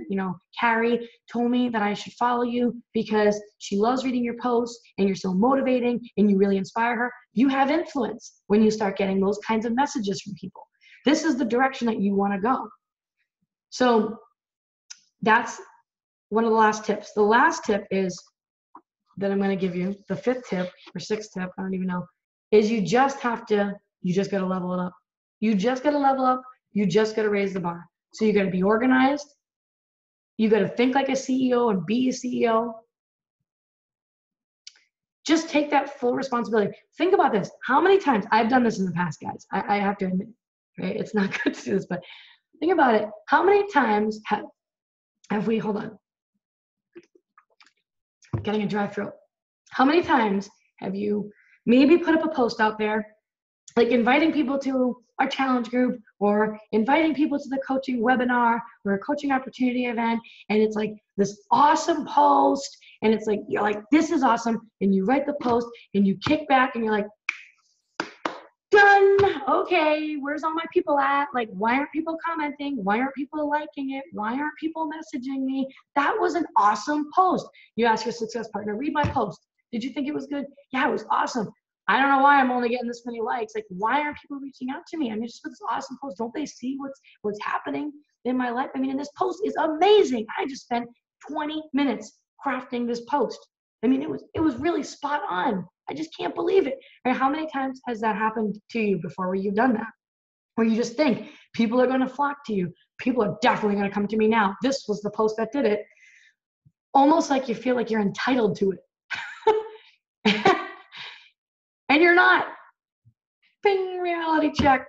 Carrie told me that I should follow you because she loves reading your posts and you're so motivating and you really inspire her. You have influence when you start getting those kinds of messages from people. This is the direction that you want to go. So that's one of the last tips. The last tip is that I'm going to give you, the fifth tip or sixth tip, I don't even know, is you just got to level it up. You just got to level up. You just got to raise the bar. So you got to be organized. You got to think like a CEO and be a CEO. Just take that full responsibility. Think about this. How many times, I've done this in the past, guys. I have to admit, right? It's not good to do this, but think about it. How many times have we, hold on, getting a dry throat. How many times have you maybe put up a post out there, like inviting people to our challenge group or inviting people to the coaching webinar or a coaching opportunity event, and it's like this awesome post, and it's like, you're like, this is awesome, and you write the post and you kick back and you're like, done. Okay, where's all my people at? Like, why aren't people commenting? Why aren't people liking it? Why aren't people messaging me? That was an awesome post. You ask your success partner, read my post. Did you think it was good? Yeah, it was awesome. I don't know why I'm only getting this many likes. Like, why aren't people reaching out to me? I mean, just for this awesome post. Don't they see what's happening in my life? I mean, and this post is amazing. I just spent 20 minutes crafting this post. I mean, it was really spot on. I just can't believe it. Right? How many times has that happened to you before where you've done that? Where you just think, people are going to flock to you. People are definitely going to come to me now. This was the post that did it. Almost like you feel like you're entitled to it. And you're not. Bing, reality check.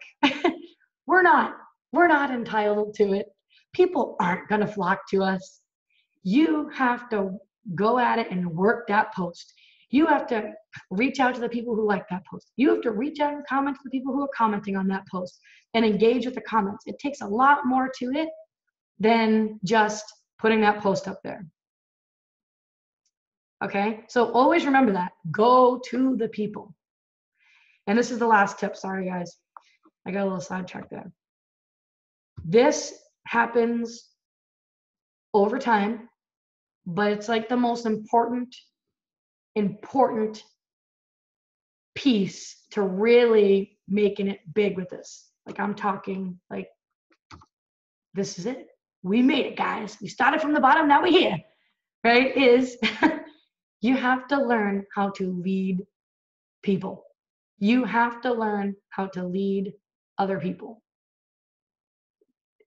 We're not entitled to it. People aren't going to flock to us. You have to go at it and work that post. You have to reach out to the people who like that post. You have to reach out and comment to the people who are commenting on that post and engage with the comments. It takes a lot more to it than just putting that post up there. Okay, so always remember that. Go to the people. And this is the last tip. Sorry, guys. I got a little sidetracked there. This happens over time, but it's like the most important piece to really making it big with this. Like, I'm talking like, this is it. We made it, guys. We started from the bottom, now we're here, right? Is you have to learn how to lead people. You have to learn how to lead other people.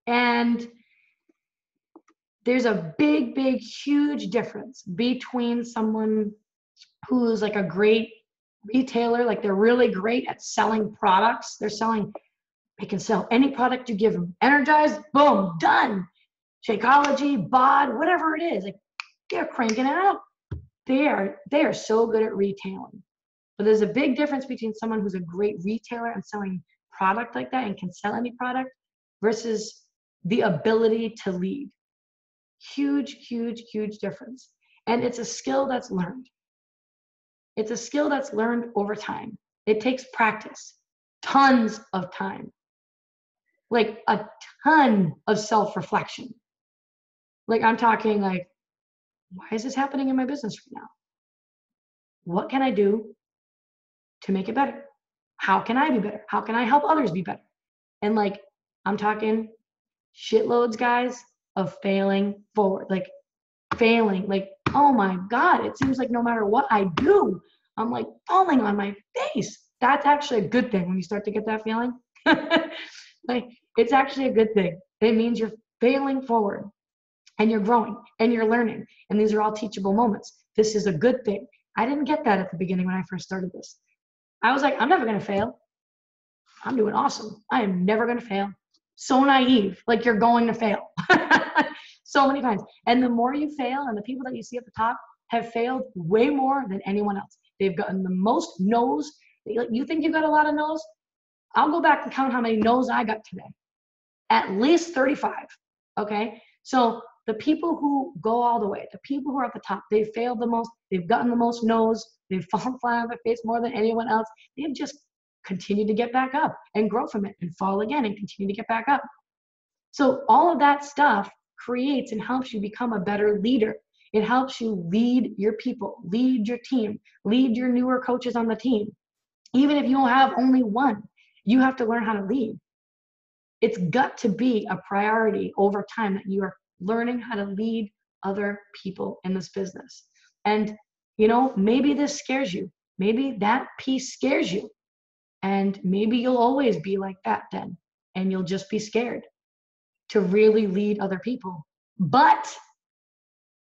And there's a big, huge difference between someone who's like a great retailer, like they're really great at selling products. They can sell any product you give them. Energize, boom, done. Shakeology, BOD, whatever it is. Like, they're cranking it out. They are so good at retailing. But there's a big difference between someone who's a great retailer and selling product like that and can sell any product versus the ability to lead. Huge difference. And it's a skill that's learned. It's a skill that's learned over time. It takes practice, tons of time. like a ton of self-reflection. Like I'm talking like, why is this happening in my business right now? What can I do to make it better? How can I be better? How can I help others be better? And like, I'm talking shitloads, guys, of failing forward, like failing, like, oh my God, it seems like no matter what I do, I'm like falling on my face. That's actually a good thing when you start to get that feeling. Like, it's actually a good thing. It means you're failing forward and you're growing and you're learning. And these are all teachable moments. This is a good thing. I didn't get that at the beginning when I first started this. I was like, I'm never going to fail. I'm doing awesome. I am never going to fail. So naive, like you're going to fail. So many times. And the more you fail, and the people that you see at the top have failed way more than anyone else. They've gotten the most no's. You think you got a lot of no's? I'll go back and count how many no's I got today. At least 35. Okay? So the people who go all the way, the people who are at the top, they've failed the most, they've gotten the most no's, they've fallen flat on their face more than anyone else. They've just continued to get back up and grow from it and fall again and continue to get back up. So all of that stuff creates and helps you become a better leader. It helps you lead your people, lead your team, lead your newer coaches on the team. Even if you have only one, you have to learn how to lead. It's got to be a priority over time that you are learning how to lead other people in this business. And, you know, maybe this scares you. Maybe that piece scares you. And maybe you'll always be like that then. And you'll just be scared to really lead other people. But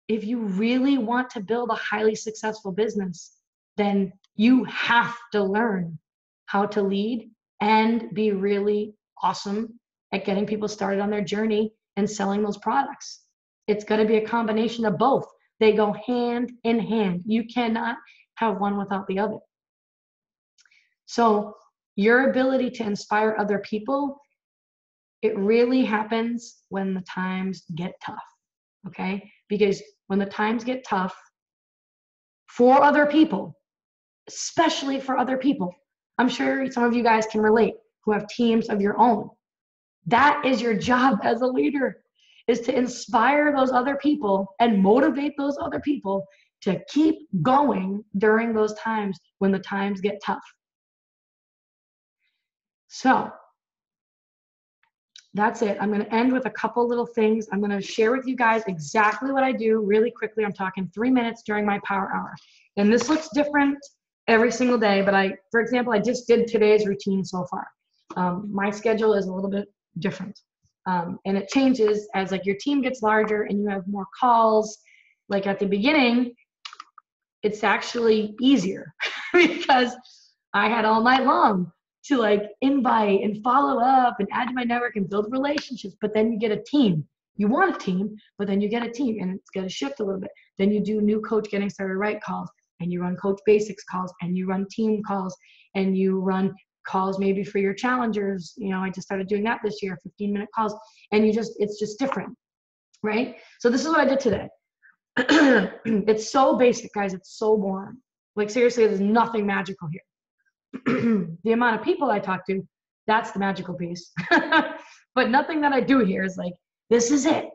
if you really want to build a highly successful business, then you have to learn how to lead and be really awesome at getting people started on their journey and selling those products. It's got to be a combination of both. They go hand in hand. You cannot have one without the other. So your ability to inspire other people, it really happens when the times get tough, okay? Because when the times get tough for other people, especially for other people, I'm sure some of you guys can relate who have teams of your own. That is your job as a leader, is to inspire those other people and motivate those other people to keep going during those times when the times get tough. So that's it. I'm going to end with a couple little things. I'm going to share with you guys exactly what I do really quickly. I'm talking 3 minutes during my power hour. And this looks different every single day, but for example, I just did today's routine so far. My schedule is a little bit different. And it changes as like your team gets larger and you have more calls. Like at the beginning, it's actually easier because I had all night long to like invite and follow up and add to my network and build relationships. But then you get a team. You want a team, but then you get a team and it's going to shift a little bit. Then you do new coach getting started right calls, and you run coach basics calls, and you run team calls, and you run calls maybe for your challengers. You know, I just started doing that this year, 15-minute calls, and it's just different, right? So this is what I did today. It's so basic, guys. It's so boring. Like seriously, there's nothing magical here. The amount of people I talk to, that's the magical piece. But nothing that I do here is like, this is it.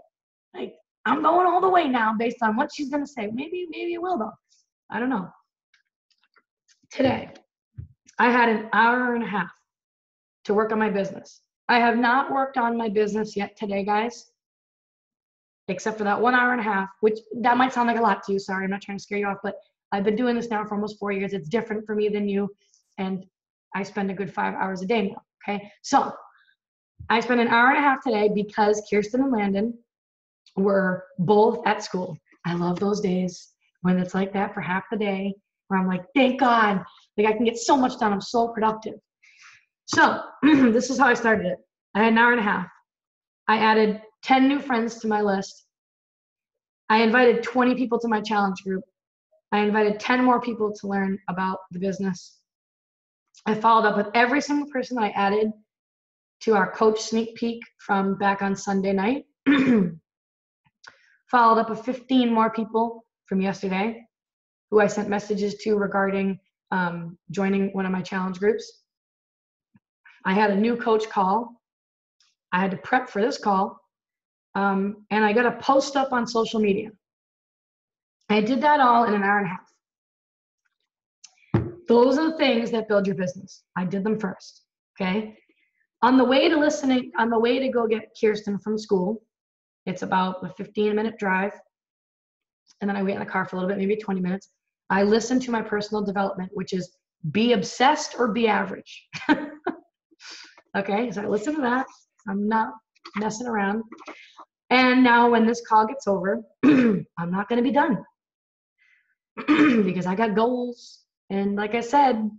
Like, I'm going all the way now based on what she's going to say. Maybe it will though. I don't know. Today, I had an hour and a half to work on my business. I have not worked on my business yet today, guys, except for that 1 hour and a half, which that might sound like a lot to you. Sorry, I'm not trying to scare you off, but I've been doing this now for almost 4 years. It's different for me than you. And I spend a good 5 hours a day now, okay? So I spent an hour and a half today because Kirsten and Landon were both at school. I love those days when it's like that for half the day, where I'm like, thank God, like I can get so much done. I'm so productive. So this is how I started it. I had an hour and a half. I added 10 new friends to my list. I invited 20 people to my challenge group. I invited 10 more people to learn about the business. I followed up with every single person that I added to our coach sneak peek from back on Sunday night. Followed up with 15 more people from yesterday who I sent messages to regarding joining one of my challenge groups. I had a new coach call I had to prep for this call. And I got to post up on social media. I did that all in an hour and a half. Those are the things that build your business. I did them first. Okay. On the way to go get Kirsten from school, it's about a 15-minute drive. And then I wait in the car for a little bit, maybe 20 minutes. I listen to my personal development, which is be obsessed or be average. Okay, so I listen to that. I'm not messing around. And now when this call gets over, I'm not going to be done because I got goals. And like I said,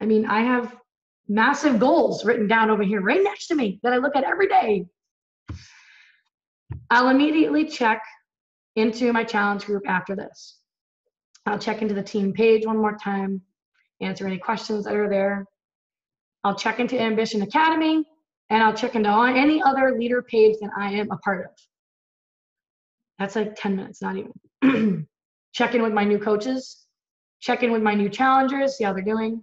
I mean, I have massive goals written down over here right next to me that I look at every day. I'll immediately check into my challenge group after this. I'll check into the team page one more time, answer any questions that are there. I'll check into Ambition Academy, and I'll check into any other leader page that I am a part of. That's like 10 minutes, not even. Check in with my new coaches, check in with my new challengers, see how they're doing.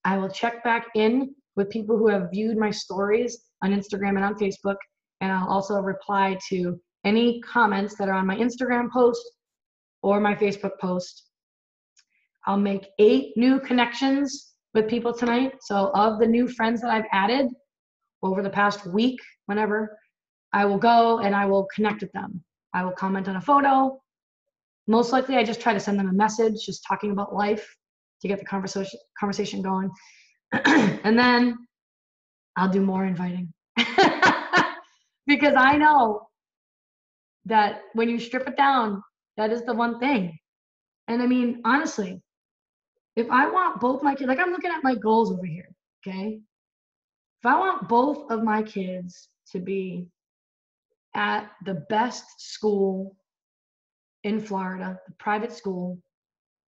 I will check back in with people who have viewed my stories on Instagram and on Facebook, and I'll also reply to any comments that are on my Instagram post or my Facebook post. I'll make 8 new connections with people tonight. So of the new friends that I've added over the past week, whenever, I will go and I will connect with them. I will comment on a photo. Most likely I just try to send them a message, just talking about life to get the conversation going. And then I'll do more inviting. Because I know that when you strip it down, that is the one thing. And I mean, honestly, if I want both my kids, like I'm looking at my goals over here, okay? If I want both of my kids to be at the best school in Florida, the private school,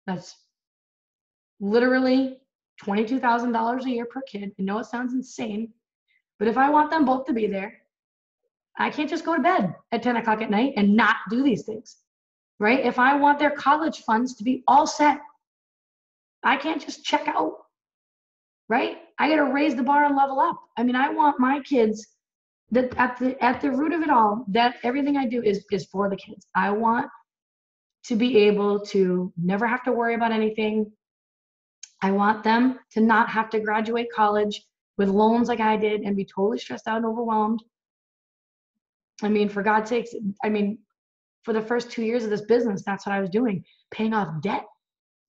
that's literally $22,000 a year per kid. I know it sounds insane, but if I want them both to be there, I can't just go to bed at 10 o'clock at night and not do these things, right? If I want their college funds to be all set, I can't just check out, right? I got to raise the bar and level up. I mean, I want my kids that at the root of it all, that everything I do is for the kids. I want to be able to never have to worry about anything. I want them to not have to graduate college with loans like I did and be totally stressed out and overwhelmed. I mean, for God's sakes, I mean, for the first 2 years of this business, that's what I was doing, paying off debt.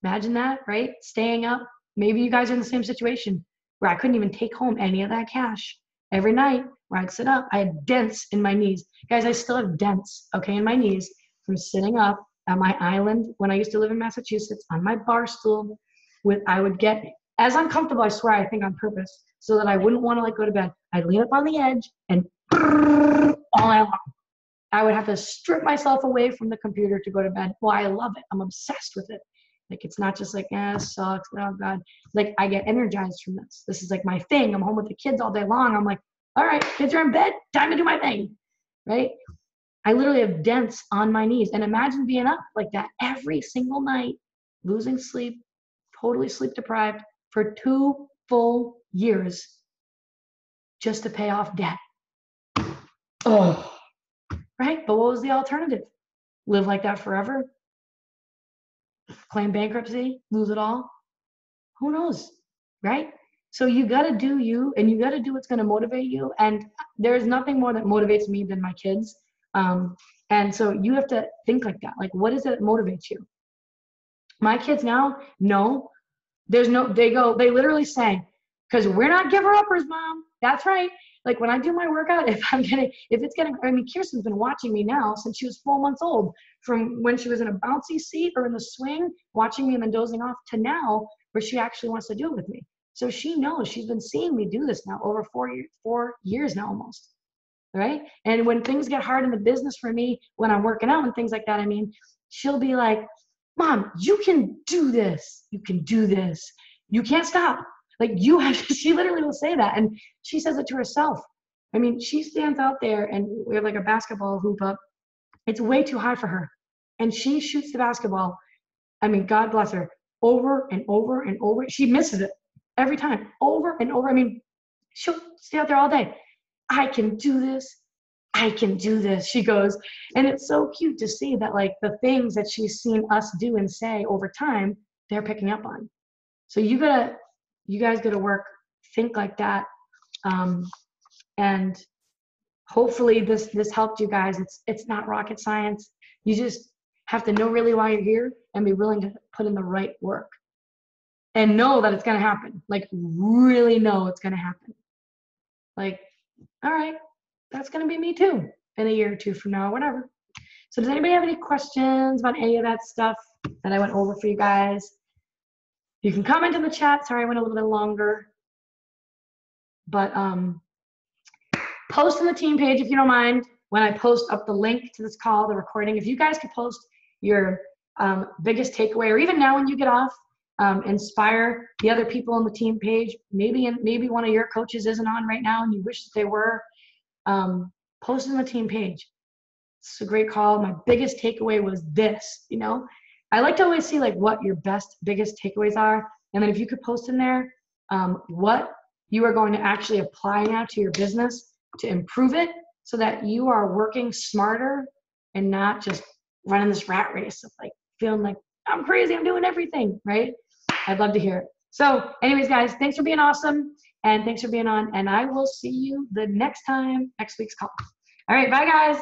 Imagine that, right? Staying up. Maybe you guys are in the same situation where I couldn't even take home any of that cash. Every night where I'd sit up, I had dents in my knees. Guys, I still have dents, okay, in my knees from sitting up at my island when I used to live in Massachusetts on my bar stool. I would get as uncomfortable, I swear, I think on purpose, so that I wouldn't want to like go to bed. I'd lean up on the edge and all night long. I would have to strip myself away from the computer to go to bed. Well, I love it. I'm obsessed with it. Like, it's not just like, it sucks. Oh, God. Like, I get energized from this. This is like my thing. I'm home with the kids all day long. I'm like, all right, kids are in bed. Time to do my thing, right? I literally have dents on my knees. And imagine being up like that every single night, losing sleep, totally sleep deprived for 2 full years just to pay off debt. Oh, right? But what was the alternative? Live like that forever? Claim bankruptcy, lose it all? Who knows, right? So you got to do you, and you got to do what's going to motivate you. And there's nothing more that motivates me than my kids. And so you have to think like that. Like, what is it that motivates you? My kids now know they literally say, because we're not giver-uppers, Mom. That's right. Like when I do my workout, I mean, Kirsten's been watching me now since she was 4 months old, from when she was in a bouncy seat or in the swing, watching me and then dozing off, to now where she actually wants to do it with me. So she knows, she's been seeing me do this now over 4 years now almost, right? And when things get hard in the business for me, when I'm working out and things like that, I mean, she'll be like, Mom, you can do this. You can do this. You can't stop. Like she literally will say that. And she says it to herself. I mean, she stands out there and we have like a basketball hoop up. It's way too high for her. And she shoots the basketball. I mean, God bless her, over and over and over. She misses it every time, over and over. I mean, she'll stay out there all day. I can do this. I can do this. She goes, and it's so cute to see that like the things that she's seen us do and say over time, they're picking up on. So you guys gotta work, think like that. And hopefully this helped you guys. It's not rocket science. You just have to know really why you're here and be willing to put in the right work and know that it's gonna happen. Like really know it's gonna happen. Like, all right, that's gonna be me too in a year or two from now, whatever. So does anybody have any questions about any of that stuff that I went over for you guys? You can comment in the chat. Sorry, I went a little bit longer. But post on the team page if you don't mind when I post up the link to this call, the recording. If you guys could post your biggest takeaway, or even now when you get off, inspire the other people on the team page. Maybe one of your coaches isn't on right now and you wish that they were. Post on the team page. It's a great call. My biggest takeaway was this, you know. I like to always see like what your biggest takeaways are. And then if you could post in there what you are going to actually apply now to your business to improve it so that you are working smarter and not just running this rat race of like feeling like I'm crazy, I'm doing everything, right? I'd love to hear it. So anyways, guys, thanks for being awesome and thanks for being on, and I will see you the next week's call. All right, bye guys.